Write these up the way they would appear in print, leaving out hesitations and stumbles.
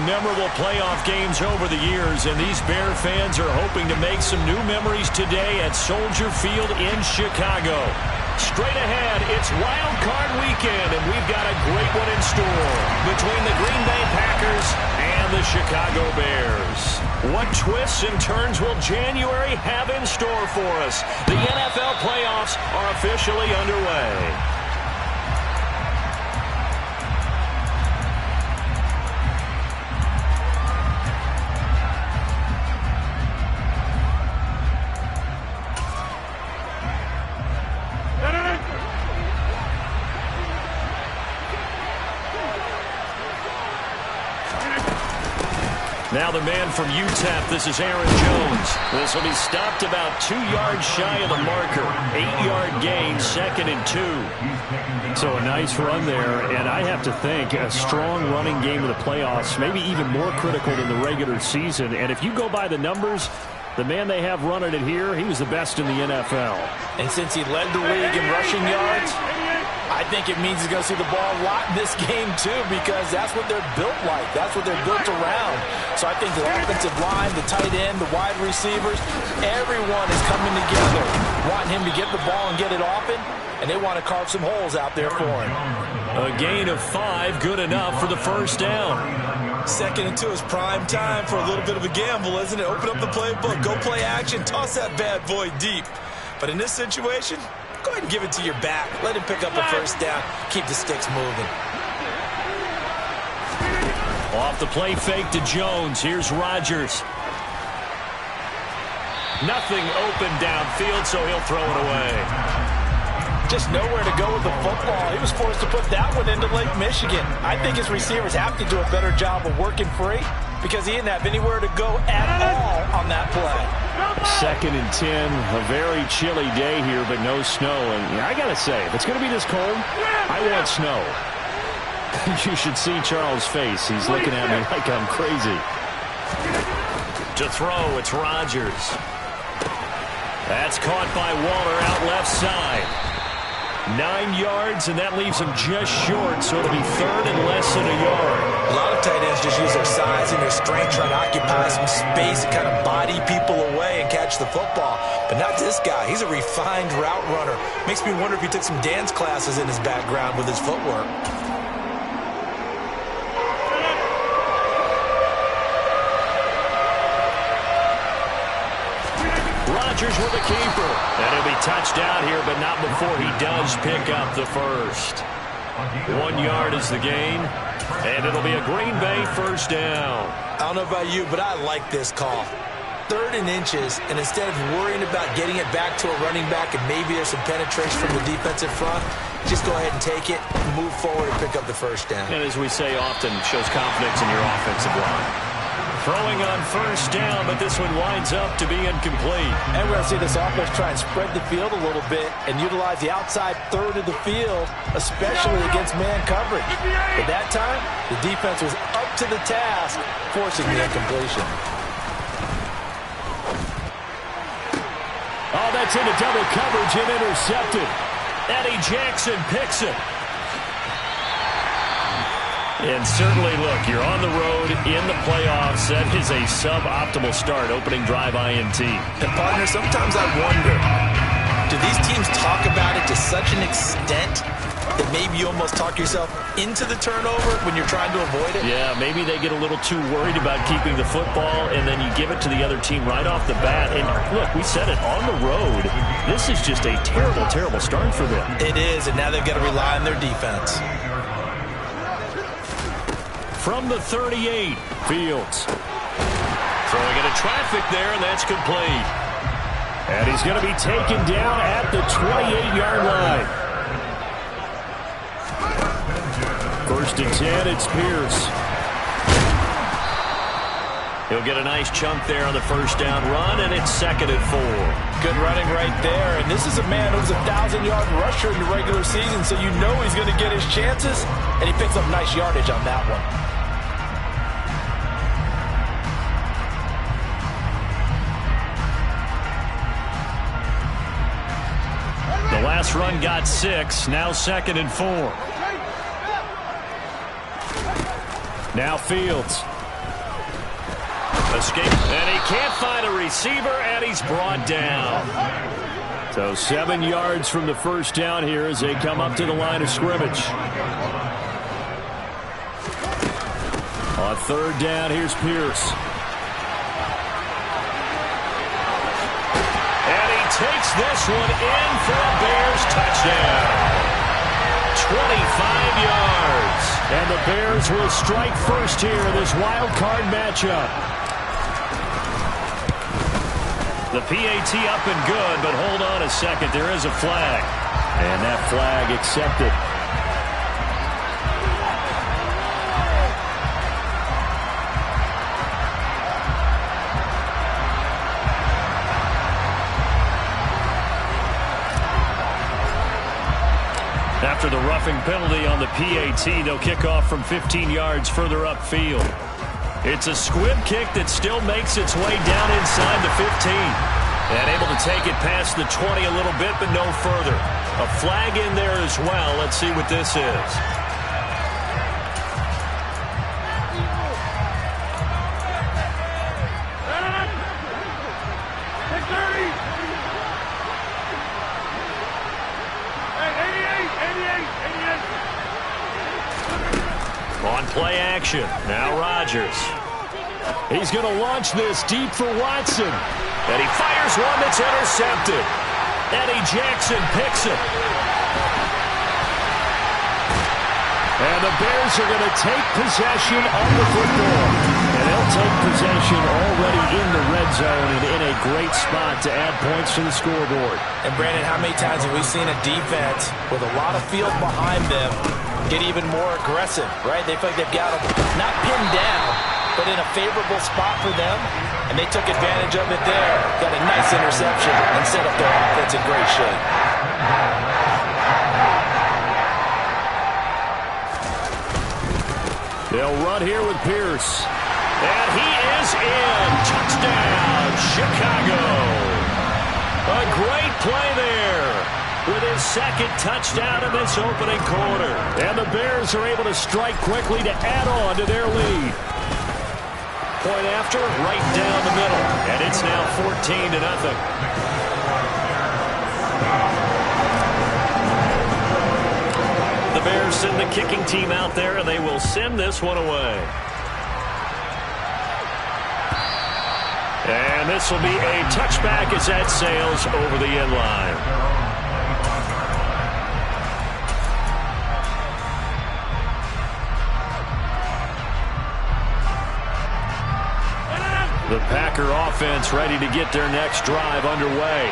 memorable playoff games over the years, and these Bear fans are hoping to make some new memories today at Soldier Field in Chicago. Straight ahead, it's Wild Card Weekend, and we've got a great one in store between the Green Bay Packers and the Chicago Bears. What twists and turns will January have in store for us? The NFL playoffs are officially underway. Now the man from UTEP, this is Aaron Jones. This will be stopped about 2 yards shy of the marker. 8-yard gain, 2nd and 2. So a nice run there, and I have to think a strong running game of the playoffs, maybe even more critical than the regular season. And if you go by the numbers, the man they have running it here, he was the best in the NFL. And since he led the league in rushing yards, I think it means he's going to see the ball a lot in this game, too, because that's what they're built like. That's what they're built around. So I think the offensive line, the tight end, the wide receivers, everyone is coming together, wanting him to get the ball and get it often, and they want to carve some holes out there for him. A gain of 5, good enough for the first down. 2nd and 2 is prime time for a little bit of a gamble, isn't it? Open up the playbook, go play action, toss that bad boy deep. But in this situation, go ahead and give it to your back. Let him pick up a first down. Keep the sticks moving. Off the play fake to Jones. Here's Rodgers. Nothing open downfield, so he'll throw it away. Just nowhere to go with the football. He was forced to put that one into Lake Michigan. I think his receivers have to do a better job of working free because he didn't have anywhere to go at all on that play. 2nd and 10, a very chilly day here, but no snow. And I got to say, if it's going to be this cold, I want snow. You should see Charles' face. He's looking at me like I'm crazy. To throw, it's Rodgers. That's caught by Waller out left side. 9 yards, and that leaves him just short, so it'll be 3rd and less than a yard. A lot of tight ends just use their size and their strength, trying to occupy some space and kind of body people away and catch the football. But not this guy. He's a refined route runner. Makes me wonder if he took some dance classes in his background with his footwork. Rodgers with a keeper. And he'll be touched out here, but not before he does pick up the first. 1 yard is the gain, and it'll be a Green Bay first down. I don't know about you, but I like this call. 3rd and inches, and instead of worrying about getting it back to a running back and maybe there's some penetration from the defensive front, just go ahead and take it, move forward, and pick up the first down. And as we say often, shows confidence in your offensive line. Throwing on first down, but this one winds up to be incomplete. And we're going to see this offense try and spread the field a little bit and utilize the outside third of the field, especially against man coverage. But that time, the defense was up to the task, forcing the incompletion. Oh, that's into double coverage and intercepted. Eddie Jackson picks it. And certainly, look, you're on the road in the playoffs. That is a suboptimal start, opening drive INT. And, partner, sometimes I wonder, do these teams talk about it to such an extent that maybe you almost talk yourself into the turnover when you're trying to avoid it? Yeah, maybe they get a little too worried about keeping the football, and then you give it to the other team right off the bat. And, look, we said it, on the road, this is just a terrible, terrible start for them. It is, and now they've got to rely on their defense. From the 38, Fields. Throwing into traffic there, and that's complete. And he's going to be taken down at the 28-yard line. 1st and 10, it's Pierce. He'll get a nice chunk there on the first down run, and it's 2nd and 4. Good running right there, and this is a man who was a 1,000-yard rusher in the regular season, so you know he's going to get his chances, and he picks up nice yardage on that one. The last run got 6, now 2nd and 4. Now Fields. Escape, and he can't find a receiver, and he's brought down. So 7 yards from the first down here as they come up to the line of scrimmage. On third down, here's Pierce. And he takes this one in for a Bears touchdown. 25 yards. And the Bears will strike first here in this wild card matchup. The PAT up and good, but hold on a second. There is a flag. And that flag accepted. After the roughing penalty on the PAT, they'll kick off from 15 yards further upfield. It's a squib kick that still makes its way down inside the 15. And able to take it past the 20 a little bit, but no further. A flag in there as well. Let's see what this is. On play action. Now Rodgers. He's going to launch this deep for Watson. And he fires one that's intercepted. Eddie Jackson picks it. And the Bears are going to take possession of the football. And they'll take possession already in the red zone and in a great spot to add points to the scoreboard. And Brandon, how many times have we seen a defense with a lot of field behind them get even more aggressive, right? They feel like they've got them not pinned down, but in a favorable spot for them, and they took advantage of it there. Got a nice interception and set up their offense in great shape. They'll run here with Pierce. And he is in. Touchdown, Chicago. A great play there with his second touchdown in this opening quarter. And the Bears are able to strike quickly to add on to their lead. Point after, right down the middle. And it's now 14-0. The Bears send the kicking team out there, and they will send this one away. And this will be a touchback as that sails over the end line. The Packer offense ready to get their next drive underway.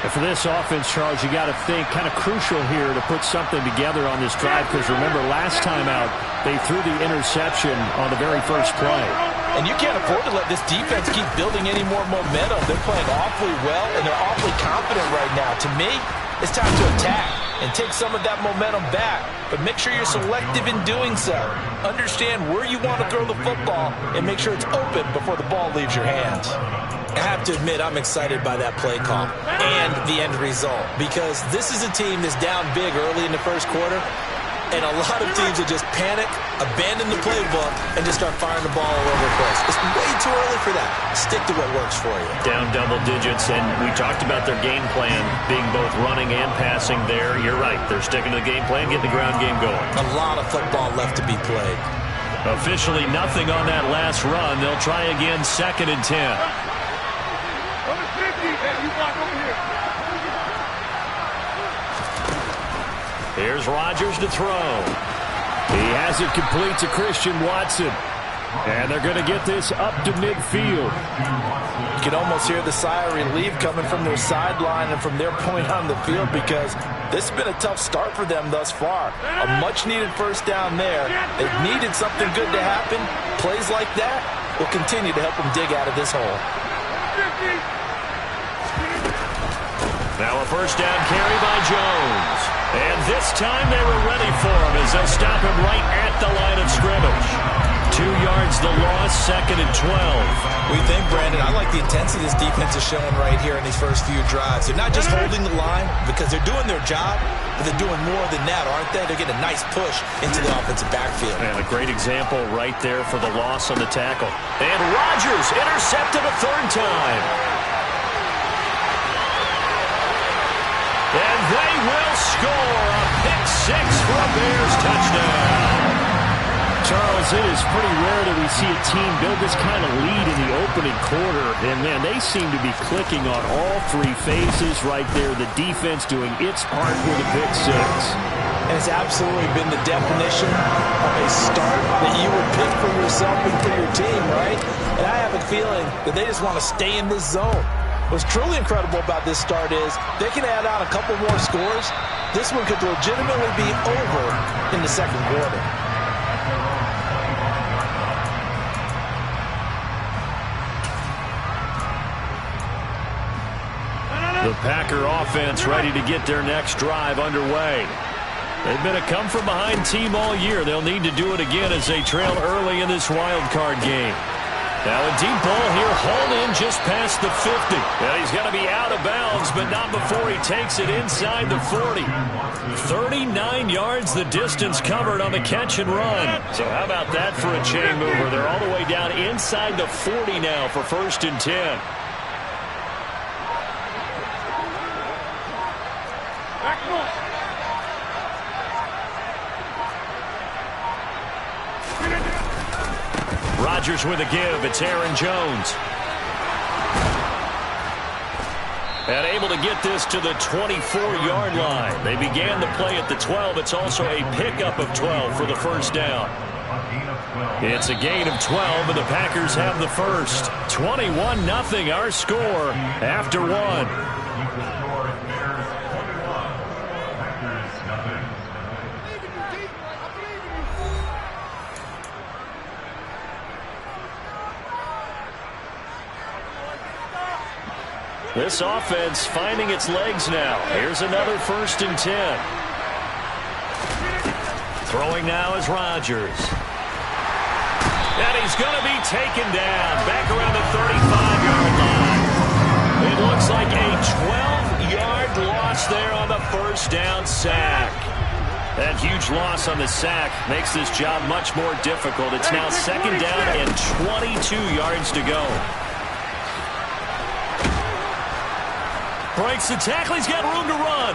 And for this offense, Charles, you got to think kind of crucial here to put something together on this drive, because remember last time out they threw the interception on the very first play. And you can't afford to let this defense keep building any more momentum. They're playing awfully well, and they're awfully confident right now. To me, it's time to attack and take some of that momentum back. But make sure you're selective in doing so. Understand where you want to throw the football and make sure it's open before the ball leaves your hands. I have to admit, I'm excited by that play call and the end result, because this is a team that's down big early in the first quarter, and a lot of teams will just panic, abandon the playbook, and just start firing the ball all over the place. It's way too early for that. Stick to what works for you. Down double digits, and we talked about their game plan being both running and passing there. You're right. They're sticking to the game plan, getting the ground game going. A lot of football left to be played. Officially nothing on that last run. They'll try again, 2nd and 10. Here's Rodgers to throw. He has it complete to Christian Watson. And they're going to get this up to midfield. You can almost hear the sigh of relief coming from their sideline and from their point on the field, because this has been a tough start for them thus far. A much-needed first down there. They've needed something good to happen. Plays like that will continue to help them dig out of this hole. Now a first down carry by Jones. And this time they were ready for him as they'll stop him right at the line of scrimmage. 2 yards the loss, 2nd and 12. We think, Brandon, I like the intensity this defense is showing right here in these first few drives. They're not just holding the line because they're doing their job, but they're doing more than that, aren't they? They're getting a nice push into the offensive backfield. And a great example right there for the loss on the tackle. And Rodgers intercepted a 3rd time. And they will score a pick-6 for a Bears touchdown. Charles, it is pretty rare that we see a team build this kind of lead in the opening quarter. And, man, they seem to be clicking on all 3 phases right there. The defense doing its part with a pick-6. And it's absolutely been the definition of a start that you would pick for yourself and for your team, right? And I have a feeling that they just want to stay in this zone. What's truly incredible about this start is they can add on a couple more scores. This one could legitimately be over in the 2nd quarter. The Packer offense ready to get their next drive underway. They've been a come-from-behind team all year. They'll need to do it again as they trail early in this wild card game. Now a deep ball here, hauled in just past the 50. And he's going to be out of bounds, but not before he takes it inside the 40. 39 yards the distance covered on the catch and run. So how about that for a chain mover? They're all the way down inside the 40 now for 1st and 10. Rodgers with a give. It's Aaron Jones. And able to get this to the 24-yard line. They began the play at the 12. It's also a pickup of 12 for the 1st down. It's a gain of 12, and the Packers have the first. 21-0 our score after 1. This offense finding its legs now. Here's another 1st and 10. Throwing now is Rodgers. And he's going to be taken down back around the 35-yard line. It looks like a 12-yard loss there on the 1st down sack. That huge loss on the sack makes this job much more difficult. It's now 2nd down and 22 yards to go. Breaks the tackle. He's got room to run.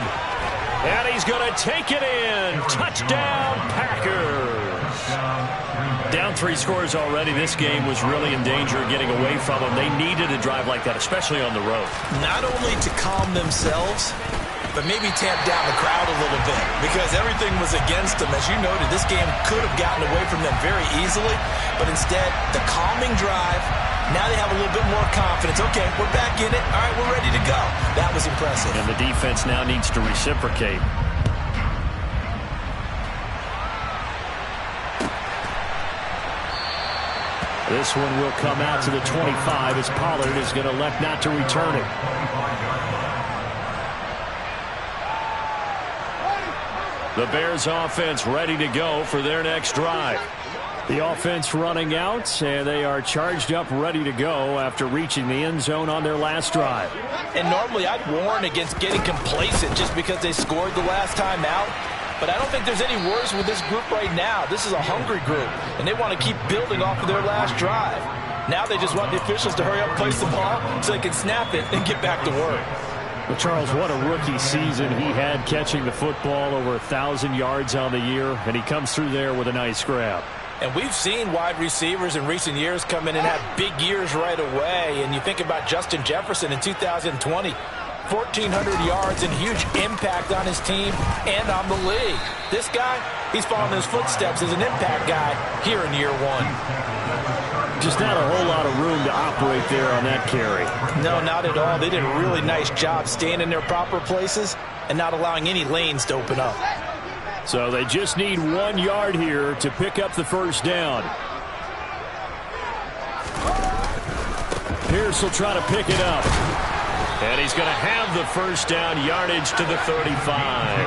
And he's going to take it in. Touchdown, Packers. Down 3 scores already. This game was really in danger of getting away from them. They needed a drive like that, especially on the road. Not only to calm themselves, but maybe tamp down the crowd a little bit because everything was against them. As you noted, this game could have gotten away from them very easily, but instead, the calming drive, now they have a little bit more confidence. Okay, we're back in it. All right, we're ready to go. That was impressive. And the defense now needs to reciprocate. This one will come out to the 25 as Pollard is going to elect not to return it. The Bears offense ready to go for their next drive. The offense running out, and they are charged up, ready to go after reaching the end zone on their last drive. And normally I'd warn against getting complacent just because they scored the last time out. But I don't think there's any worries with this group right now. This is a hungry group, and they want to keep building off of their last drive. Now they just want the officials to hurry up, place the ball, so they can snap it and get back to work. Well, Charles, what a rookie season he had catching the football, over 1,000 yards on the year, and he comes through there with a nice grab. And we've seen wide receivers in recent years come in and have big years right away. And you think about Justin Jefferson in 2020, 1,400 yards and huge impact on his team and on the league. This guy, he's following his footsteps as an impact guy here in year 1. Just not a whole lot of room to operate there on that carry. No, not at all. They did a really nice job staying in their proper places and not allowing any lanes to open up. So they just need 1 yard here to pick up the first down. Pierce will try to pick it up. And he's going to have the first down, yardage to the 35.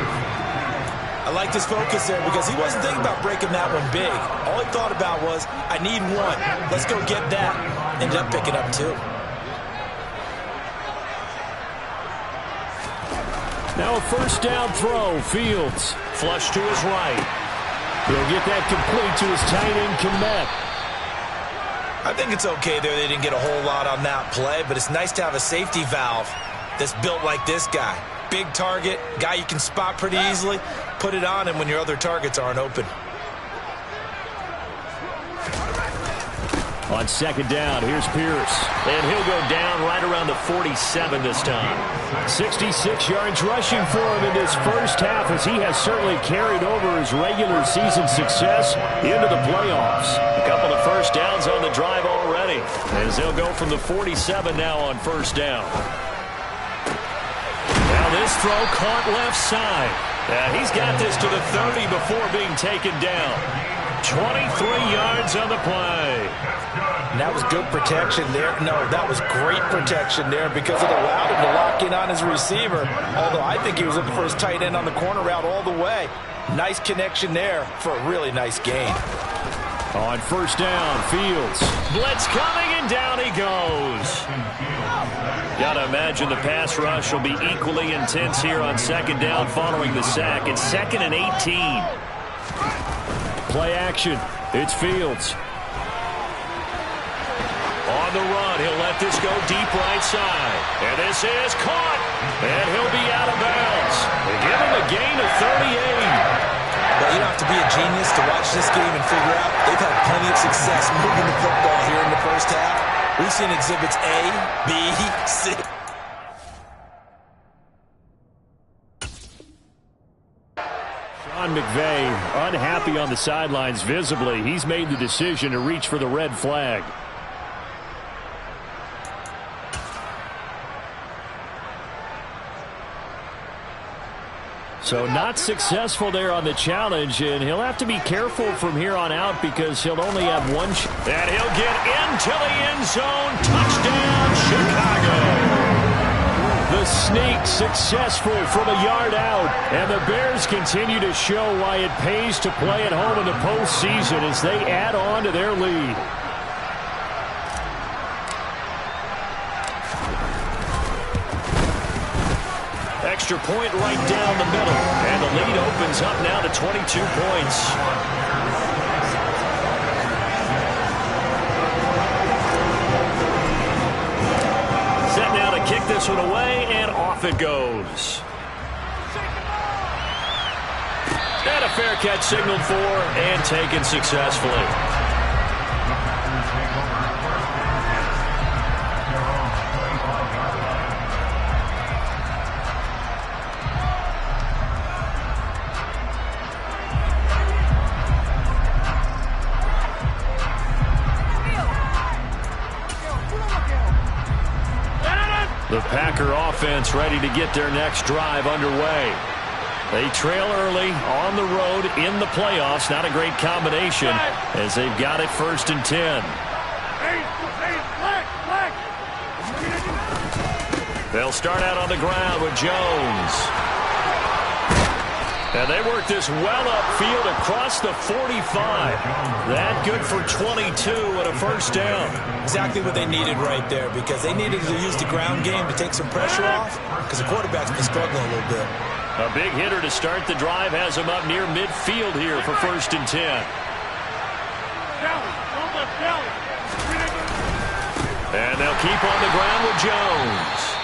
I like his focus there because he wasn't thinking about breaking that one big. All he thought about was, I need one. Let's go get that. Ended up picking up two. Now a first down throw. Fields flush to his right. He'll get that complete to his tight end, Kmet. I think it's okay there. They didn't get a whole lot on that play, but it's nice to have a safety valve that's built like this guy. Big target, guy you can spot pretty easily. Put it on him when your other targets aren't open. On second down, here's Pierce. And he'll go down right around the 47 this time. 66 yards rushing for him in this first half, as he has certainly carried over his regular season success into the playoffs. A couple of first downs on the drive already, as they'll go from the 47 now on first down. Now this throw caught left side. He's got this to the 30 before being taken down. 23 yards on the play. And that was good protection there. No, that was great protection there because it allowed him to lock in on his receiver. Although I think he was looking for his tight end on the corner route all the way. Nice connection there for a really nice gain. On first down, Fields. Blitz coming, and down he goes. Gotta imagine the pass rush will be equally intense here on second down following the sack. It's 2nd and 18. Play action. It's Fields. On the run, he'll let this go deep right side. And this is caught. And he'll be out of bounds. They give him a gain of 38. But you don't have to be a genius to watch this game and figure out they've had plenty of success moving the football here in the first half. We've seen exhibits A, B, C. Sean McVay unhappy on the sidelines visibly. He's made the decision to reach for the red flag. So not successful there on the challenge, and he'll have to be careful from here on out because he'll only have one shot. And he'll get into the end zone. Touchdown, Chicago. The sneak successful from a yard out, and the Bears continue to show why it pays to play at home in the postseason as they add on to their lead. Extra point right down the middle, and the lead opens up now to 22 points. Set now to kick this one away, and off it goes. And a fair catch signaled for and taken successfully. The Packer offense ready to get their next drive underway. They trail early on the road in the playoffs. Not a great combination as they've got it 1st and 10. They'll start out on the ground with Jones. And they work this well upfield across the 45. That good for 22 and a first down. Exactly what they needed right there because they needed to use the ground game to take some pressure off because the quarterback's been struggling a little bit. A big hitter to start the drive has him up near midfield here for 1st and 10. And they'll keep on the ground with Jones.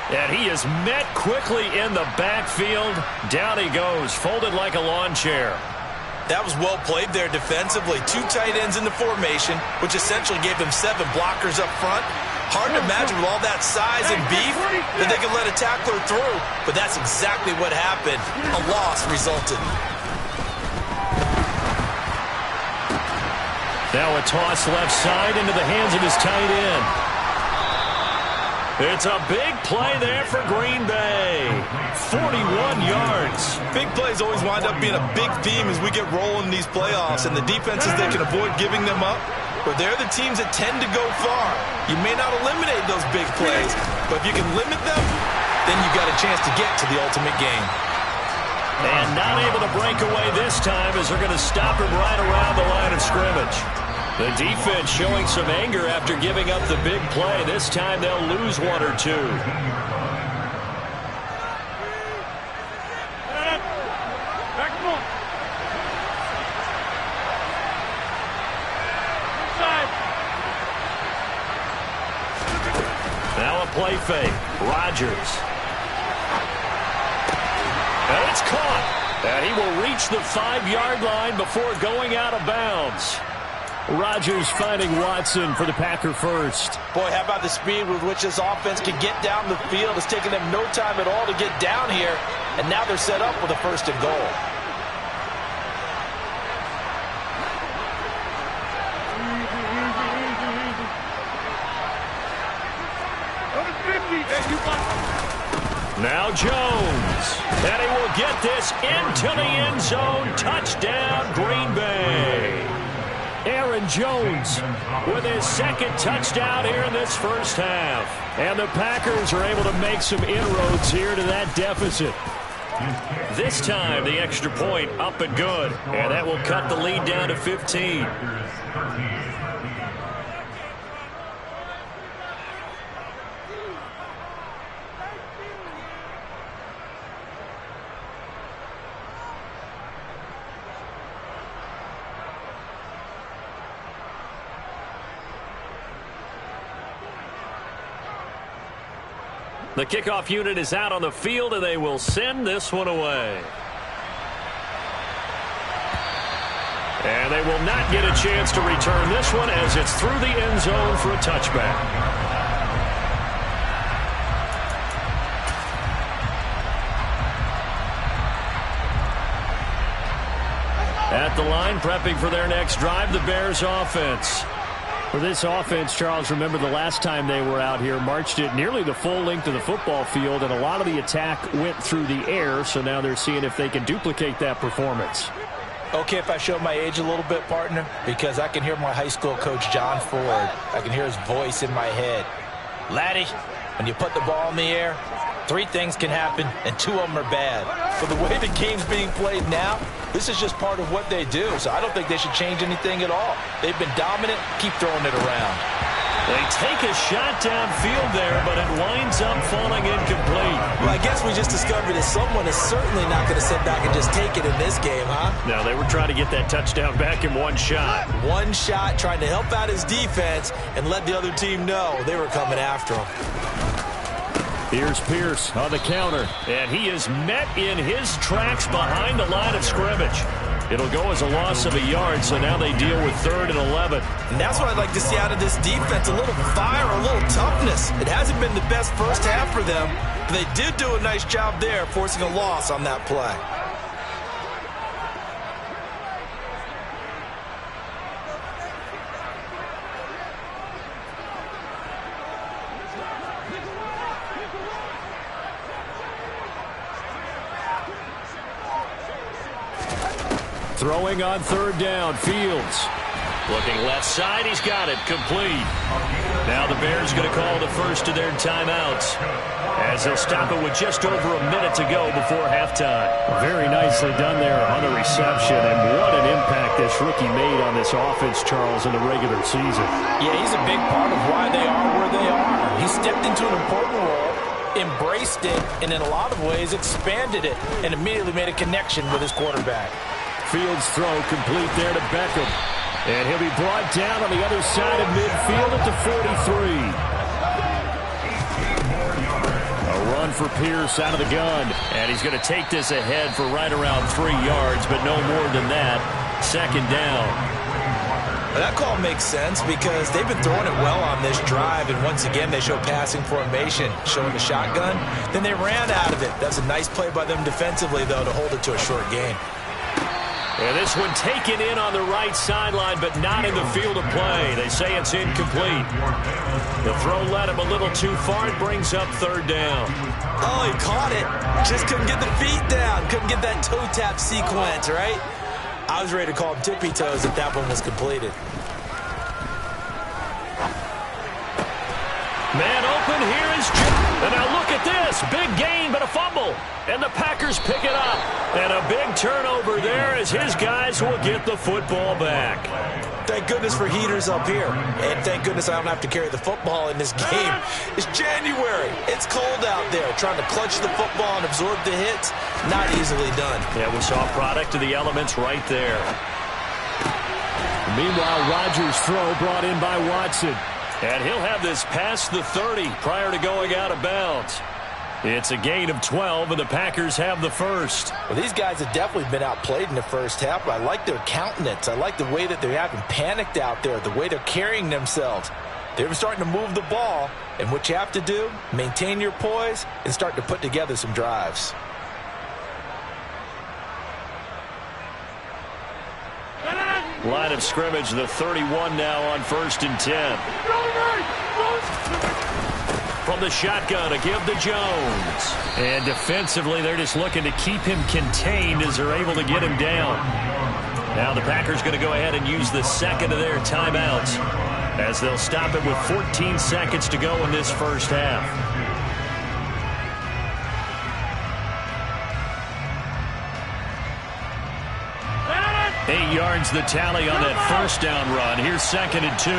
And he is met quickly in the backfield. Down he goes, folded like a lawn chair. That was well played there defensively. 2 tight ends in the formation, which essentially gave them 7 blockers up front. Hard to imagine with all that size and beef that they could let a tackler through. But that's exactly what happened. A loss resulted. Now a toss left side into the hands of his tight end. It's a big play there for Green Bay. 41 yards. Big plays always wind up being a big theme as we get rolling in these playoffs, and the defenses they can avoid giving them up, but they're the teams that tend to go far. You may not eliminate those big plays, but if you can limit them, then you've got a chance to get to the ultimate game. And not able to break away this time as they're going to stop him right around the line of scrimmage. The defense showing some anger after giving up the big play. This time they'll lose one or two. Now a play fake. Rodgers. And it's caught. And he will reach the 5-yard line before going out of bounds. Rodgers finding Watson for the Packer first. Boy, how about the speed with which this offense can get down the field? It's taken them no time at all to get down here. And now they're set up with a first and goal. Now Jones. And he will get this into the end zone. Touchdown, Green Bay. Aaron Jones with his second touchdown here in this first half. And the Packers are able to make some inroads here to that deficit. This time, the extra point up and good. And that will cut the lead down to 15. The kickoff unit is out on the field, and they will send this one away. And they will not get a chance to return this one as it's through the end zone for a touchback. At the line, prepping for their next drive, the Bears offense. For this offense, Charles, remember the last time they were out here, marched it nearly the full length of the football field, and a lot of the attack went through the air, so now they're seeing if they can duplicate that performance. Okay, if I show my age a little bit, partner, because I can hear my high school coach, John Ford. I can hear his voice in my head. Laddie, when you put the ball in the air, 3 things can happen, and 2 of them are bad. But the way the game's being played now, this is just part of what they do. So I don't think they should change anything at all. They've been dominant. Keep throwing it around. They take a shot downfield there, but it winds up falling incomplete. Well, I guess we just discovered that someone is certainly not going to sit back and just take it in this game, huh? No, they were trying to get that touchdown back in one shot. One shot, trying to help out his defense and let the other team know they were coming after him. Here's Pierce on the counter. And he is met in his tracks behind the line of scrimmage. It'll go as a loss of a yard, so now they deal with 3rd and 11. And that's what I'd like to see out of this defense, a little fire, a little toughness. It hasn't been the best first half for them, but they did do a nice job there, forcing a loss on that play. Throwing on 3rd down, Fields. Looking left side, he's got it, complete. Now the Bears going to call the first of their timeouts as they'll stop it with just over a minute to go before halftime. Very nicely done there on the reception, and what an impact this rookie made on this offense, Charles, in the regular season. Yeah, he's a big part of why they are where they are. He stepped into an important role, embraced it, and in a lot of ways expanded it, and immediately made a connection with his quarterback. Fields throw complete there to Beckham. And he'll be brought down on the other side of midfield at the 43. A run for Pierce out of the gun. And he's going to take this ahead for right around 3 yards, but no more than that. 2nd down. That call makes sense because they've been throwing it well on this drive, and once again they show passing formation, showing the shotgun. Then they ran out of it. That's a nice play by them defensively, though, to hold it to a short gain. And this one taken in on the right sideline, but not in the field of play. They say it's incomplete. The throw led him a little too far. It brings up 3rd down. Oh, he caught it. Just couldn't get the feet down. Couldn't get that toe tap sequence, right? I was ready to call him tippy toes if that one was completed. Man open, here is Jones. And now look at at this. Big gain, but a fumble. And the Packers pick it up. And a big turnover there as his guys will get the football back. Thank goodness for heaters up here. And thank goodness I don't have to carry the football in this game. It's January. It's cold out there. Trying to clutch the football and absorb the hits, not easily done. Yeah, we saw a product of the elements right there. Meanwhile, Rodgers' throw brought in by Watson. And he'll have this past the 30 prior to going out of bounds. It's a gain of 12, and the Packers have the first. Well, these guys have definitely been outplayed in the first half, but I like their countenance. I like the way that they haven't panicked out there, the way they're carrying themselves. They're starting to move the ball, and what you have to do, maintain your poise and start to put together some drives. Line of scrimmage, the 31 now on 1st and 10. From the shotgun, a give to Jones. And defensively, they're just looking to keep him contained as they're able to get him down. Now the Packers going to go ahead and use the second of their timeouts as they'll stop it with 14 seconds to go in this first half. Eight yards the tally on that first down run. Here's 2nd and 2.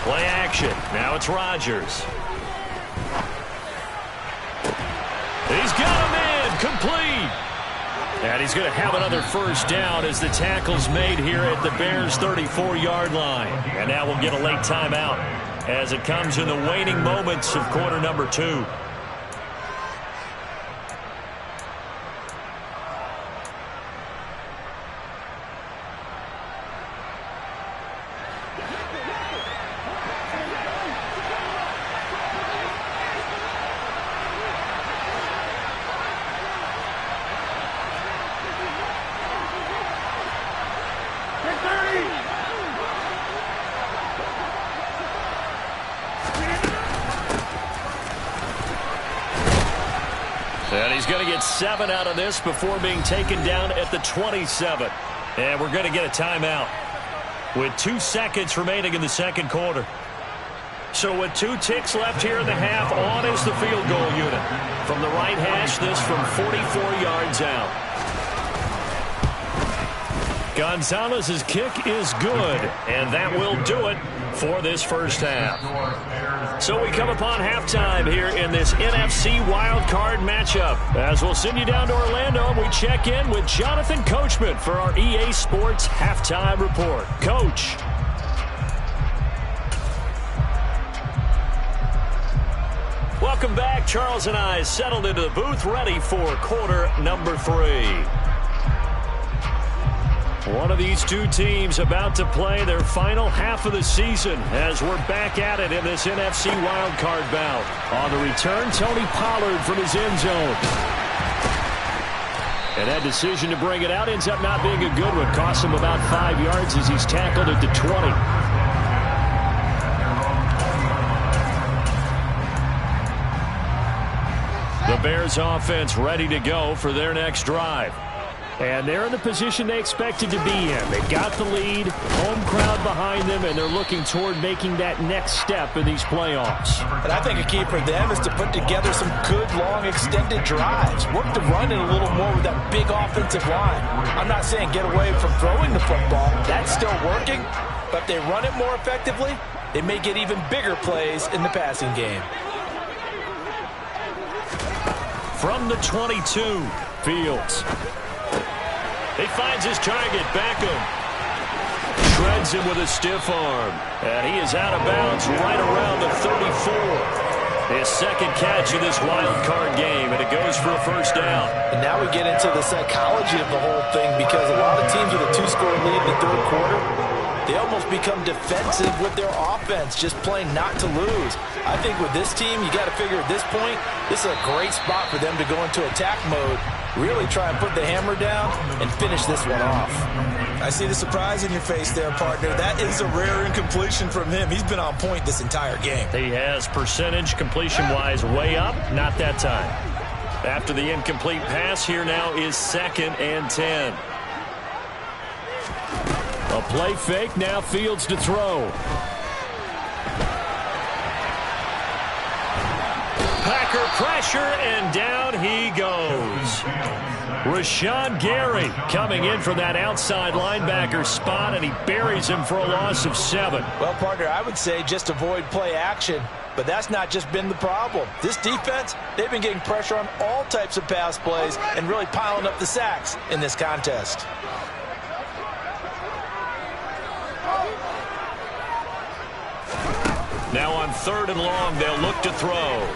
Play action. Now it's Rodgers. He's got him in. Complete. And he's going to have another first down as the tackle's made here at the Bears' 34-yard line. And now we'll get a late timeout as it comes in the waning moments of quarter number 2. And he's going to get 7 out of this before being taken down at the 27. And we're going to get a timeout with 2 seconds remaining in the second quarter. So with 2 ticks left here in the half, on is the field goal unit. From the right hash, this from 44 yards out. Gonzalez's kick is good, and that will do it for this first half. So we come upon halftime here in this NFC wildcard matchup. As we'll send you down to Orlando, and we check in with Jonathan Coachman for our EA Sports Halftime Report. Coach. Welcome back. Charles and I settled into the booth, ready for quarter number 3. One of these two teams about to play their final half of the season as we're back at it in this NFC wildcard bout. On the return, Tony Pollard from his end zone. And that decision to bring it out ends up not being a good one. Costs him about 5 yards as he's tackled at the 20. The Bears offense ready to go for their next drive. And they're in the position they expected to be in. They've got the lead, home crowd behind them, and they're looking toward making that next step in these playoffs. And I think a key for them is to put together some good, long, extended drives. Work the run in a little more with that big offensive line. I'm not saying get away from throwing the football. That's still working. But if they run it more effectively, they may get even bigger plays in the passing game. From the 22, Fields. He finds his target, Beckham. Shreds him with a stiff arm. And he is out of bounds right around the 34. His second catch of this wild card game, and it goes for a first down. And now we get into the psychology of the whole thing, because a lot of teams with a 2-score lead in the third quarter, they almost become defensive with their offense, just playing not to lose. I think with this team, you got to figure at this point, this is a great spot for them to go into attack mode, really try and put the hammer down and finish this one off. I see the surprise in your face there, partner. That is a rare incompletion from him. He's been on point this entire game. He has percentage completion-wise way up, not that time. After the incomplete pass, here now is 2nd and 10. A play fake, now Fields to throw. linebacker pressure, and down he goes. Rashawn Gary coming in from that outside linebacker spot, and he buries him for a loss of 7. Well, partner, I would say just avoid play action, but that's not just been the problem. This defense, they've been getting pressure on all types of pass plays and really piling up the sacks in this contest. Now on 3rd and long, they'll look to throw.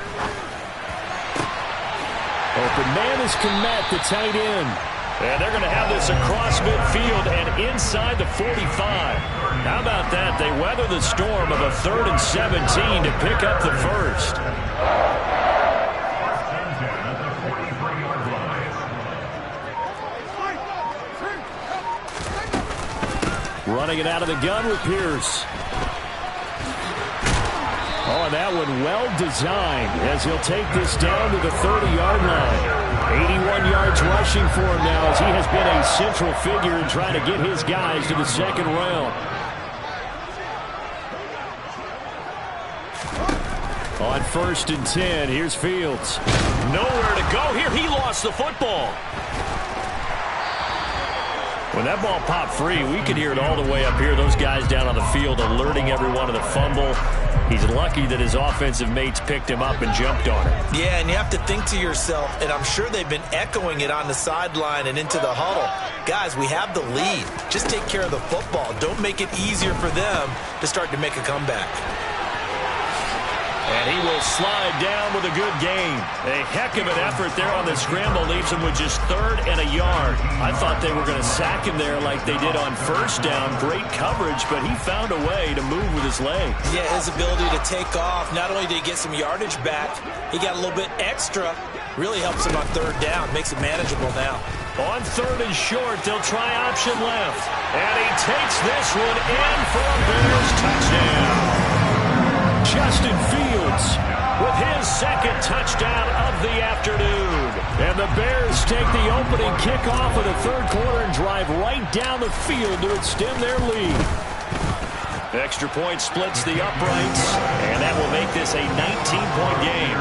Open man is Komet, the tight end. And they're going to have this across midfield and inside the 45. How about that? They weather the storm of a 3rd and 17 to pick up the first. Running it out of the gun with Pierce. Oh, and that one well designed as he'll take this down to the 30-yard line. 81 yards rushing for him now as he has been a central figure in trying to get his guys to the 2nd round. On 1st and 10, here's Fields. Nowhere to go here. He lost the football. When that ball popped free, we could hear it all the way up here. Those guys down on the field alerting everyone of the fumble. He's lucky that his offensive mates picked him up and jumped on it. Yeah, and you have to think to yourself, and I'm sure they've been echoing it on the sideline and into the huddle. Guys, we have the lead. Just take care of the football. Don't make it easier for them to start to make a comeback. And he will slide down with a good gain. A heck of an effort there on the scramble. Leaves him with just 3rd and a yard. I thought they were going to sack him there like they did on 1st down. Great coverage, but he found a way to move with his legs. Yeah, his ability to take off. Not only did he get some yardage back, he got a little bit extra. Really helps him on 3rd down. Makes it manageable now. On 3rd and short, they'll try option left. And he takes this one in for a Bears touchdown. Justin Fields with his 2nd touchdown of the afternoon. And the Bears take the opening kickoff of the 3rd quarter and drive right down the field to extend their lead. Extra point splits the uprights, and that will make this a 19-point game.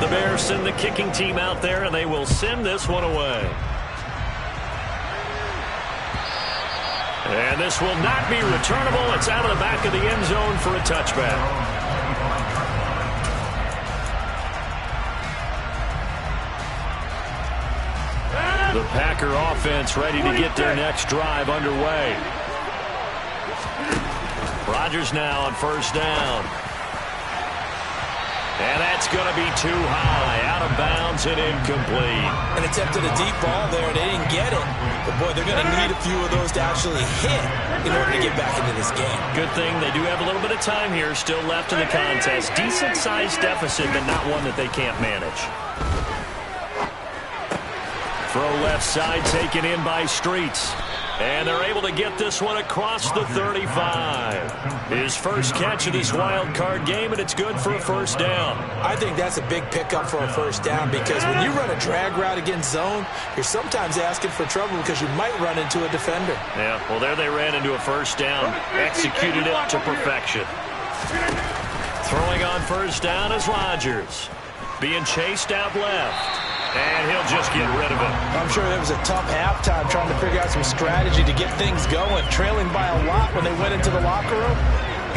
The Bears send the kicking team out there, and they will send this one away. And this will not be returnable. It's out of the back of the end zone for a touchback. The Packer offense ready to get their next drive underway. Rodgers now on 1st down. And that's going to be too high. Out of bounds and incomplete. An attempt at a deep ball there, and they didn't get it. But, boy, they're going to need a few of those to actually hit in order to get back into this game. Good thing they do have a little bit of time here still left in the contest. Decent-sized deficit, but not one that they can't manage. Throw left side taken in by Streets. And they're able to get this one across the 35. His first catch of this wild card game, and it's good for a 1st down. I think that's a big pickup for a 1st down because when you run a drag route against zone, you're sometimes asking for trouble because you might run into a defender. Yeah, well, there they ran into a 1st down. Executed it to perfection. Throwing on 1st down is Rodgers. Being chased out left. And he'll just get rid of it. I'm sure it was a tough halftime trying to figure out some strategy to get things going, trailing by a lot when they went into the locker room.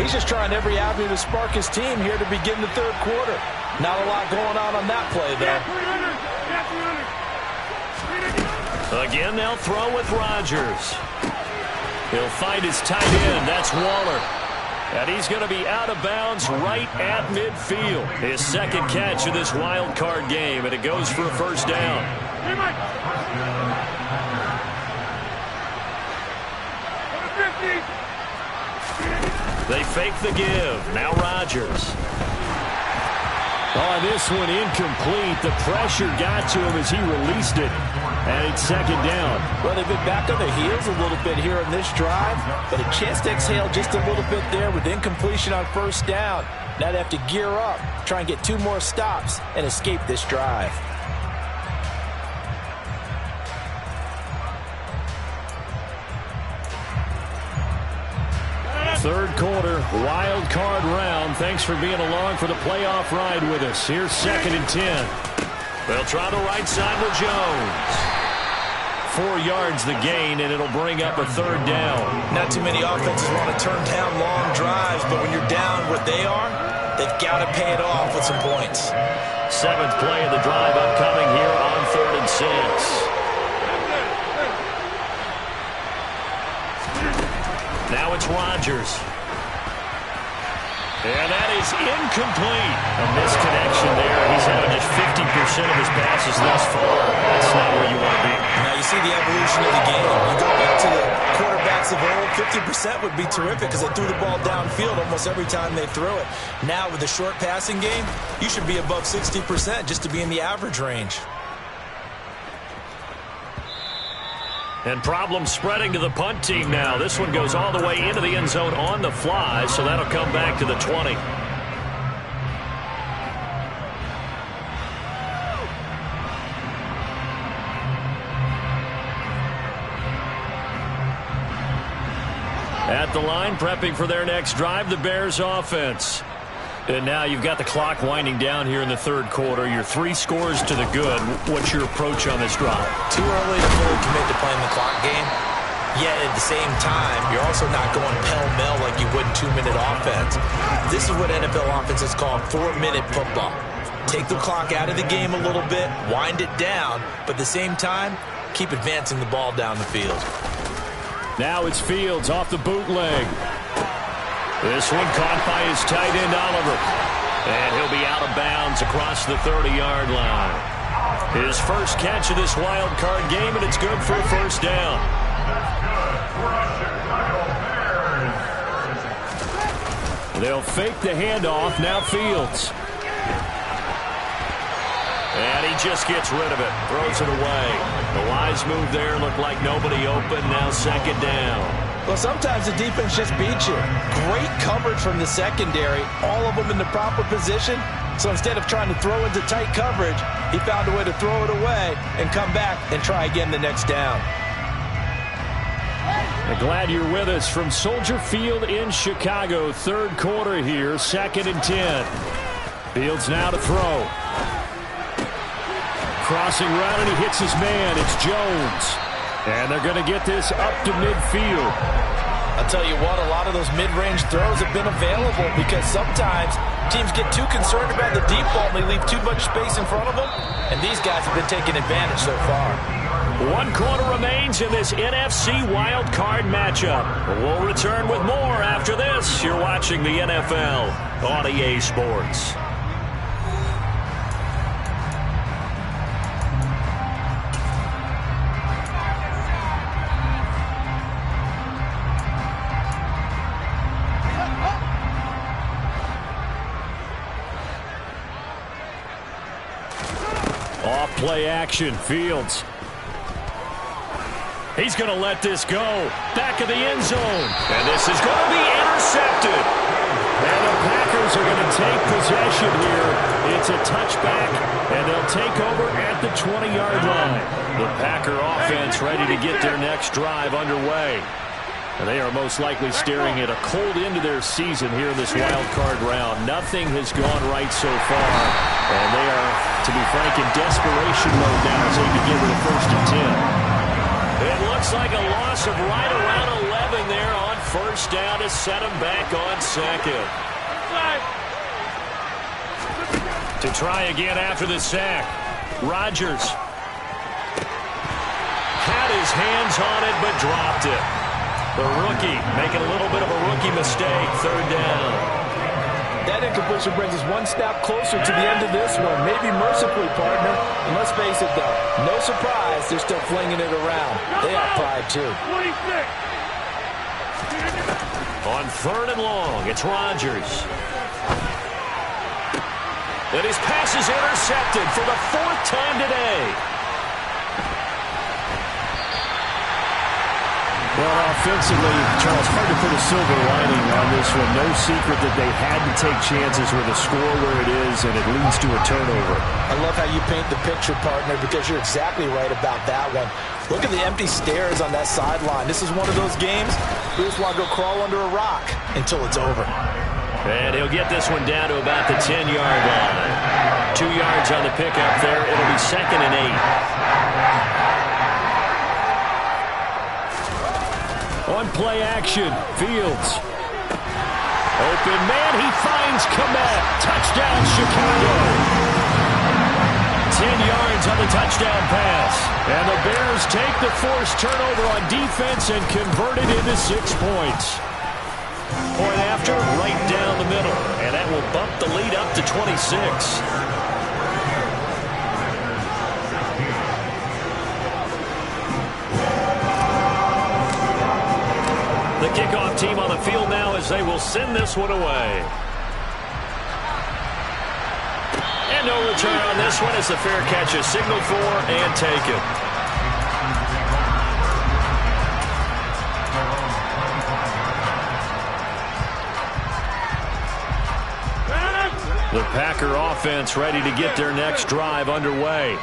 He's just trying every avenue to spark his team here to begin the 3rd quarter. Not a lot going on that play, though. Again, they'll throw with Rodgers. He'll find his tight end. That's Waller. And he's going to be out of bounds right at midfield. His 2nd catch of this wild card game, and it goes for a 1st down. They fake the give. Now Rodgers. Oh, this one incomplete. The pressure got to him as he released it. And it's 2nd down. Well, they've been back on their heels a little bit here in this drive, but a chance to exhale just a little bit there with incompletion on 1st down. Now they have to gear up, try and get 2 more stops, and escape this drive. Third quarter, wild card round. Thanks for being along for the playoff ride with us. Here's 2nd and 10. They'll try the right side with Jones. 4 yards the gain, and it'll bring up a 3rd down. Not too many offenses want to turn down long drives, but when you're down what they are, they've got to pay it off with some points. 7th play of the drive upcoming here on 3rd and 6. Now it's Rodgers. And that is incomplete. A misconnection there. He's having just 50% of his passes thus far. That's not where you want to be. Now you see the evolution of the game. You go back to the quarterbacks of old, 50% would be terrific because they threw the ball downfield almost every time they threw it. Now with the short passing game, you should be above 60% just to be in the average range. And problem spreading to the punt team now. This one goes all the way into the end zone on the fly, so that'll come back to the 20. At the line, prepping for their next drive, the Bears offense. And now you've got the clock winding down here in the 3rd quarter. Your 3 scores to the good. What's your approach on this drive? Too early to fully commit to playing the clock game. Yet at the same time, you're also not going pell-mell like you would in 2-minute offense. This is what NFL offenses call 4-minute football. Take the clock out of the game a little bit, wind it down, but at the same time, keep advancing the ball down the field. Now it's Fields off the bootleg. This one caught by his tight end, Oliver. And he'll be out of bounds across the 30-yard line. His first catch of this wild card game, and it's good for a 1st down. They'll fake the handoff. Now Fields. And he just gets rid of it. Throws it away. The wise move there. Looked like nobody open. Now 2nd down. Well, sometimes the defense just beats you. Great coverage from the secondary. All of them in the proper position. So instead of trying to throw into tight coverage, he found a way to throw it away and come back and try again the next down. I'm glad you're with us from Soldier Field in Chicago. 3rd quarter here, 2nd and 10. Fields now to throw. Crossing route, and he hits his man. It's Jones. And they're going to get this up to midfield. I'll tell you what, a lot of those mid-range throws have been available because sometimes teams get too concerned about the deep ball and they leave too much space in front of them. And these guys have been taking advantage so far. 1 quarter remains in this NFC wild card matchup. We'll return with more after this. You're watching the NFL on EA Sports. Play action. Fields. He's going to let this go. Back of the end zone. And this is going to be intercepted. And the Packers are going to take possession here. It's a touchback, and they'll take over at the 20-yard line. The Packer offense ready to get their next drive underway. And they are most likely staring at a cold end of their season here in this wild card round. Nothing has gone right so far. And they are, to be frank, in desperation mode now as they begin with a 1st and 10. It looks like a loss of right around 11 there on 1st down to set them back on 2nd. To try again after the sack. Rodgers had his hands on it but dropped it. The rookie making a little bit of a rookie mistake. 3rd down. That incompletion brings us one step closer to the end of this one. Maybe mercifully, partner. And let's face it, though. No surprise, they're still flinging it around. They have pride, too. On 3rd and long, it's Rodgers. And his pass is intercepted for the 4th time today. Well, offensively, Charles, hard to put a silver lining on this one. No secret that they had to take chances with a score where it is, and it leads to a turnover. I love how you paint the picture, partner, because you're exactly right about that one. Look at the empty stares on that sideline. This is one of those games we just want to go crawl under a rock. until it's over. And he'll get this one down to about the 10-yard line. 2 yards on the pickup there. It'll be 2nd and 8. On play action, Fields. Open man, he finds Komet. Touchdown, Chicago. 10 yards on the touchdown pass. And the Bears take the forced turnover on defense and convert it into 6 points. Point after, right down the middle. And that will bump the lead up to 26. The kickoff team on the field now as they will send this one away. And no return on this one as the fair catch is signaled for and taken. The Packer offense ready to get their next drive underway.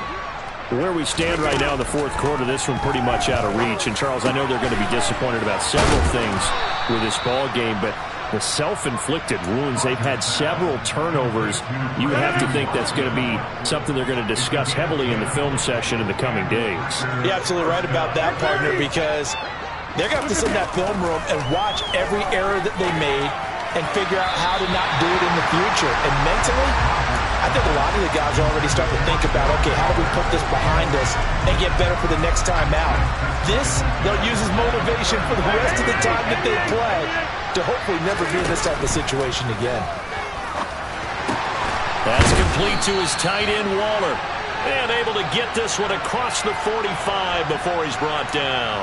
Where we stand right now in the fourth quarter, this one pretty much out of reach. And, Charles, I know they're going to be disappointed about several things with this ball game, but the self-inflicted wounds, they've had several turnovers. You would have to think that's going to be something they're going to discuss heavily in the film session in the coming days. You're absolutely right about that, partner, because they're going to have to sit in that film room and watch every error that they made and figure out how to not do it in the future. And mentally, I think a lot of the guys are already starting to think about, okay, how do we put this behind us and get better for the next time out? This, they'll use as motivation for the rest of the time that they play to hopefully never be in this type of situation again. That's complete to his tight end, Waller. And able to get this one across the 45 before he's brought down.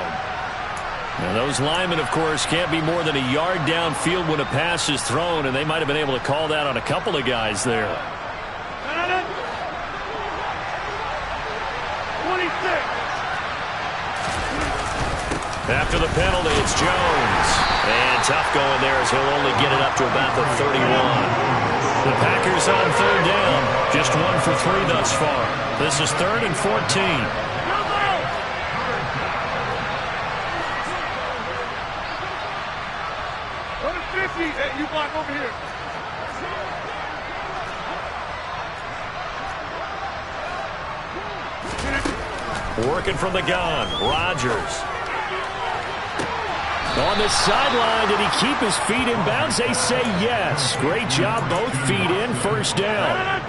Now those linemen, of course, can't be more than a yard downfield when a pass is thrown, and they might have been able to call that on a couple of guys there. 26. After the penalty, it's Jones. And tough going there as he'll only get it up to about the 31. The Packers on third down. Just 1 for 3 thus far. This is 3rd and 14. Hey, you block over here. Working from the gun, Rodgers. On the sideline, did he keep his feet in bounds? They say yes. Great job, both feet in, first down.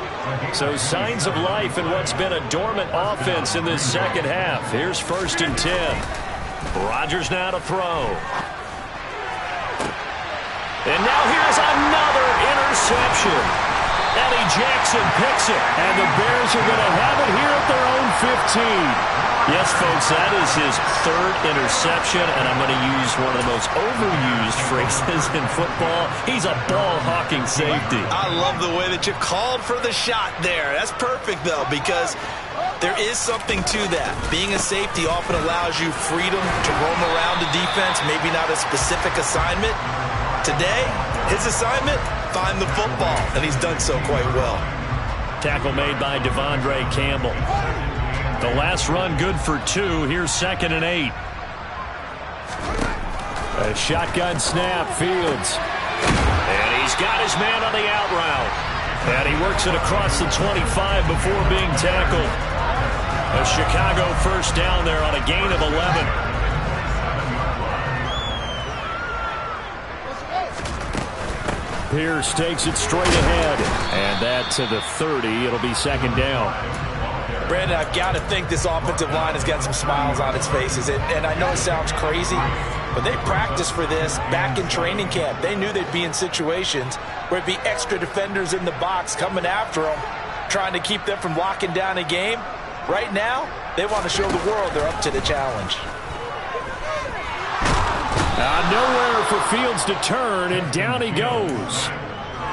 So signs of life in what's been a dormant offense in this second half. Here's 1st and 10. Rodgers now to throw. And now here's another interception. Eddie Jackson picks it. And the Bears are going to have it here at their own 15. Yes, folks, that is his 3rd interception, and I'm going to use one of the most overused phrases in football. He's a ball-hawking safety. I love the way that you called for the shot there. That's perfect, though, because there is something to that. Being a safety often allows you freedom to roam around the defense, maybe not a specific assignment. Today, his assignment, find the football, and he's done so quite well. Tackle made by Devondre Campbell. The last run good for 2. Here's 2nd and 8. A shotgun snap, Fields. And he's got his man on the out route. And he works it across the 25 before being tackled. A Chicago first down there on a gain of 11. Pierce takes it straight ahead. And that to the 30. It'll be 2nd down. Brandon, I've got to think this offensive line has got some smiles on its faces. And I know it sounds crazy, but they practiced for this back in training camp. They knew they'd be in situations where it'd be extra defenders in the box coming after them, trying to keep them from locking down a game. Right now, they want to show the world they're up to the challenge. Nowhere for Fields to turn, and down he goes.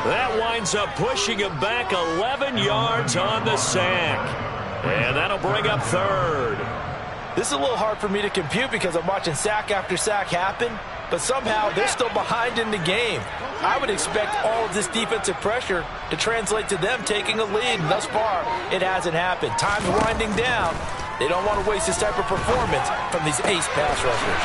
That winds up pushing him back 11 yards on the sack. And that'll bring up 3rd. This is a little hard for me to compute because I'm watching sack after sack happen, but somehow they're still behind in the game. I would expect all of this defensive pressure to translate to them taking a lead, and thus far it hasn't happened. Time's winding down, They don't want to waste this type of performance from these ace pass rushers.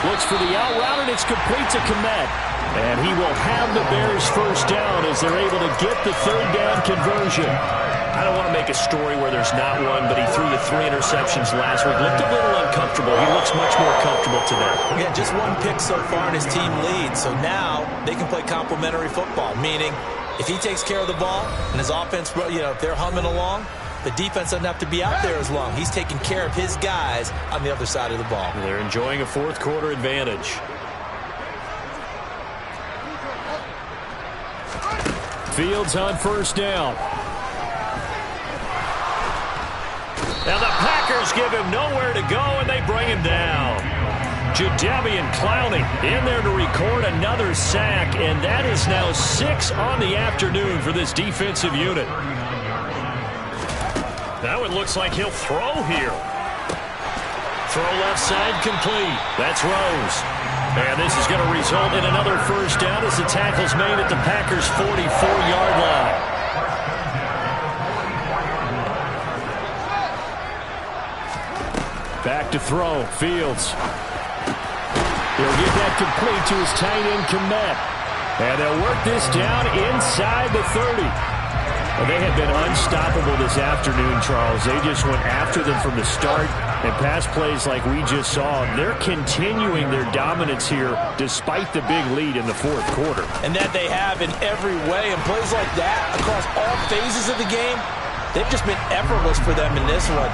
Looks for the out route, and it's complete to Kmet. And he will have the Bears first down as they're able to get the third down conversion. I don't want to make a story where there's not one, but he threw the 3 interceptions last week. Looked a little uncomfortable. He looks much more comfortable today. Yeah, just 1 pick so far and his team leads. So now they can play complementary football, meaning if he takes care of the ball and his offense, if they're humming along, the defense doesn't have to be out there as long. He's taking care of his guys on the other side of the ball. They're enjoying a fourth-quarter advantage. Fields on first down. Now the Packers give him nowhere to go, and they bring him down. Jadeveon Clowney in there to record another sack, and that is now 6 on the afternoon for this defensive unit. Now it looks like he'll throw here. Throw left side complete. That's Rose. And this is going to result in another first down as the tackle's made at the Packers' 44-yard line. Back to throw. Fields. He'll get that complete to his tight end, Kmet. And they'll work this down inside the 30. Well, they have been unstoppable this afternoon, Charles. They just went after them from the start. And pass plays like we just saw, they're continuing their dominance here despite the big lead in the fourth quarter. And that they have in every way. And plays like that across all phases of the game, they've just been effortless for them in this one.